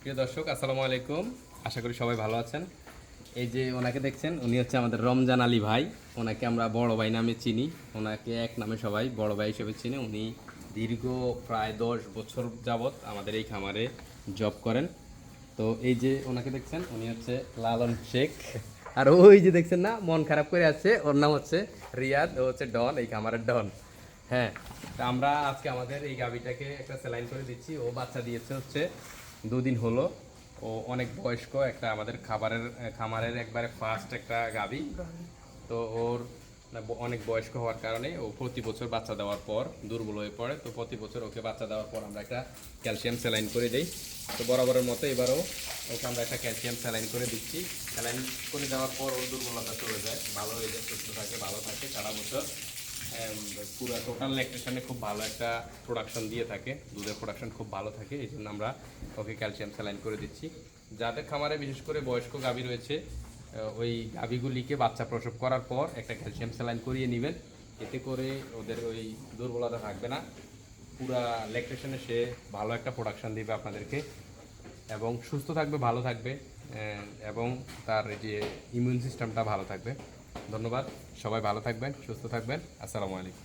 প্রিয় দর্শক, আসসালামু আলাইকুম। আশা করি সবাই ভালো আছেন। এই যে ওনাকে দেখছেন, উনি হচ্ছে আমাদের রমজান আলী ভাই। ওনাকে আমরা বড় ভাই নামে চিনি, ওনাকে এক নামে সবাই বড় ভাই হিসেবে চিনি। উনি দীর্ঘ প্রায় 10 বছর যাবৎ আমাদের এই খামারে জব করেন। তো এই যে ওনাকে দেখছেন, উনি হচ্ছে লালন শেখ। আর ওই যে দেখছেন না, মন খারাপ করে আছে, ওর নাম হচ্ছে রিয়াদ। ও হচ্ছে ডন, এই খামারের ডন। হ্যাঁ, তা আমরা আজকে আমাদের এই গাভীটাকে একটা স্যালাইন করে দিচ্ছি। ও বাচ্চা দিয়েছে হচ্ছে 2 দিন হলো। ও অনেক বয়স্ক একটা আমাদের খামারের একবারে ফার্স্ট একটা গাভী। তো ওর অনেক বয়স্ক হওয়ার কারণে ও প্রতি বছর বাচ্চা দেওয়ার পর দুর্বল হয়ে পড়ে। তো প্রতি বছর ওকে বাচ্চা দেওয়ার পর আমরা একটা ক্যালসিয়াম স্যালাইন করে দিই। তো বরাবরের মতো এবারও ওকে আমরা একটা ক্যালসিয়াম স্যালাইন করে দিচ্ছি। স্যালাইন করে দেওয়ার পর ওর দুর্বলতা চলে যায়, ভালো হয়ে যায়, সুস্থ থাকে, ভালো থাকে সারা বছর। পুরো টোটাল ল্যাকটেশনে খুব ভালো একটা প্রোডাকশন দিয়ে থাকে, দুধের প্রোডাকশন খুব ভালো থাকে। এই জন্য আমরা ওকে ক্যালসিয়াম স্যালাইন করে দিচ্ছি। যাদের খামারে বিশেষ করে বয়স্ক গাভী রয়েছে, ওই গাভীগুলিকে বাচ্চা প্রসব করার পর একটা ক্যালসিয়াম স্যালাইন করিয়ে নেবেন। এতে করে ওদের ওই দুর্বলতা থাকবে না, পুরা ল্যাকটেশনে সে ভালো একটা প্রোডাকশন দিবে আপনাদেরকে এবং সুস্থ থাকবে, ভালো থাকবে, এবং তার যে ইমিউন সিস্টেমটা ভালো থাকবে। ধন্যবাদ, সবাই ভালো থাকবেন, সুস্থ থাকবেন। আসসালামু আলাইকুম।